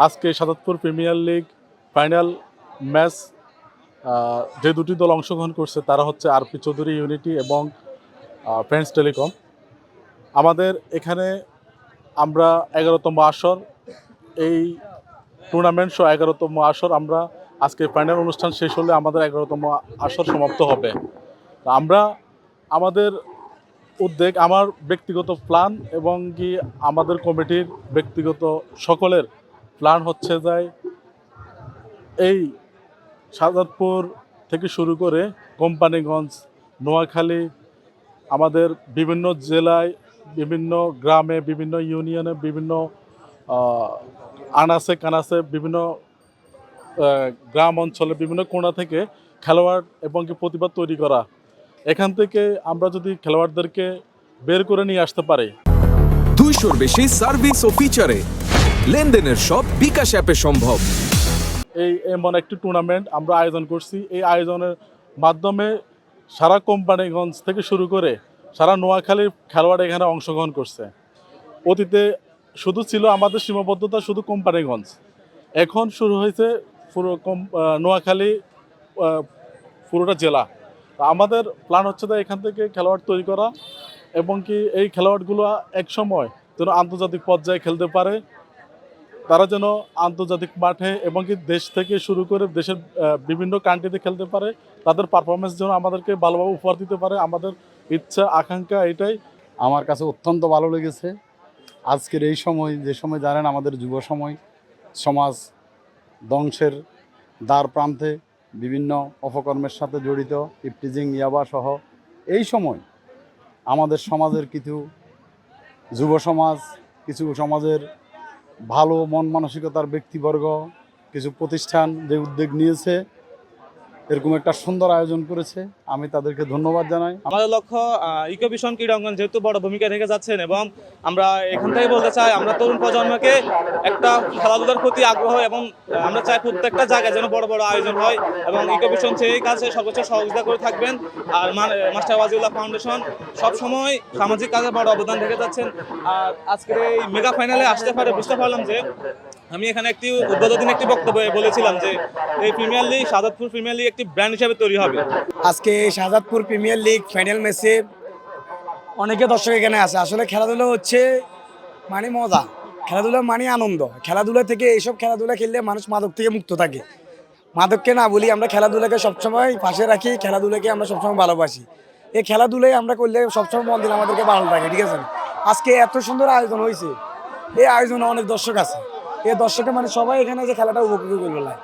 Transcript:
আজকে Sadatpur premier league final match যে দুটি দল অংশগ্রহণ করছে তারা হচ্ছে আরপি চৌধুরী ইউনিটি এবং ফ্রেন্ডস টেলিকম। আমাদের এখানে আমরা 11তম আসর, এই টুর্নামেন্ট সহ 11তম আসর আমরা আজকে ফাইনাল অনুষ্ঠান শেষ হলে আমাদের 11তম আসর সমাপ্ত হবে। আমরা আমাদের উদ্যোগ, আমার ব্যক্তিগত প্ল্যান এবং কি আমাদের কমিটির ব্যক্তিগত সকলের প্ল্যান হচ্ছে যে এই শাহজাদপুর থেকে শুরু করে কোম্পানিগঞ্জ, নোয়াখালী, আমাদের বিভিন্ন জেলায়, বিভিন্ন গ্রামে, বিভিন্ন ইউনিয়নে, বিভিন্ন আনাচে কানাচে, বিভিন্ন গ্রাম অঞ্চলে বিভিন্ন কোণা থেকে খেলোয়াড় এবং কি প্রতিভা তৈরি করা। এখান থেকে আমরা যদি খেলোয়াড়দেরকে বের করে নিয়ে আসতে পারি। 200-র বেশি সার্ভিস ও ফিচারে লেনদেনের সব বিকাশ অ্যাপে সম্ভব। এই এমন একটি টুর্নামেন্ট আমরা আয়োজন করছি। এই আয়োজনের মাধ্যমে সারা কোম্পানিগঞ্জ থেকে শুরু করে সারা নোয়াখালীর খেলোয়াড় এখানে অংশগ্রহণ করছে। অতীতে শুধু ছিল আমাদের সীমাবদ্ধতা শুধু কোম্পানিগঞ্জ, এখন শুরু হয়েছে পুরো নোয়াখালী, পুরোটা জেলা। আমাদের প্ল্যান হচ্ছে যে এখান থেকে খেলোয়াড় তৈরি করা এবং কি এই খেলোয়াড়গুলো এক সময় যেন আন্তর্জাতিক পর্যায়ে খেলতে পারে, তারা যেন আন্তর্জাতিক মাঠে এবং কি দেশ থেকে শুরু করে দেশের বিভিন্ন কান্ট্রিতে খেলতে পারে, তাদের পারফরমেন্স যেন আমাদেরকে ভালোভাবে উপহার দিতে পারে। আমাদের ইচ্ছা আকাঙ্ক্ষা এটাই। আমার কাছে অত্যন্ত ভালো লেগেছে আজকের এই সময়, যে সময় জানেন আমাদের যুব সময়, সমাজ ধ্বংসের দ্বার প্রান্তে, বিভিন্ন অপকর্মের সাথে জড়িত, ইফটিজিং, ইয়াবা সহ এই সময় আমাদের সমাজের কিছু যুব সমাজ, কিছু সমাজের ভালো মন মানসিকতার ব্যক্তিবর্গ, কিছু প্রতিষ্ঠান যে উদ্যোগ নিয়েছে, এরকম একটা সুন্দর আয়োজন করেছে, আমি তাদেরকে ধন্যবাদ জানাই। আমাদের লক্ষ্য ইকোভিশন ক্রীড়াঙ্গন যেহেতু বড় ভূমিকা রেখে যাচ্ছেন, এবং আমরা এখান থেকে বলতে চাই আমরা তরুণ প্রজন্মকে একটা খেলাধুলার প্রতি আগ্রহ, এবং আমরা চাই প্রত্যেকটা জায়গায় যেন বড় বড় আয়োজন হয়, এবং ইকোভিশন সেই কাজে সর্বোচ্চ সহযোগিতা করে থাকবেন। আর মাস্টার ওয়াজিউল্লাহ ফাউন্ডেশন সবসময় সামাজিক কাজে বড় অবদান রেখে যাচ্ছেন। আর আজকের এই মেগা ফাইনালে আসতে পারে বুঝতে পারলাম যে আমি এখানে একটি উদ্বোধনী একটি বক্তব্যে বলেছিলাম যে এই premier league, Shahzadpur premier league একটি ব্র্যান্ড হিসেবে তৈরি হবে। আজকে শাহজাদপুর প্রিমিয়ার লিগ ফাইনাল ম্যাচে অনেকে দর্শক এখানে আছে। আসলে খেলাধুলা হচ্ছে মানে মজা, খেলাধুলা মানে আনন্দ। খেলাধুলা থেকে, এইসব খেলাধুলা খেললে মানুষ মাদক থেকে মুক্ত থাকে। মাদককে না বলি, আমরা খেলাধুলাকে সবসময় পাশে রাখি, খেলাধুলাকে আমরা সবসময় ভালোবাসি। এই খেলাধুলাই আমরা করলে সবসময় মন দিলে আমাদেরকে ভালো লাগে, ঠিক আছে। আজকে এত সুন্দর আয়োজন হয়েছে, এই আয়োজনে অনেক দর্শক আছে। এই দর্শকে মানে সবাই এখানে যে খেলাটা উপভোগ করবে।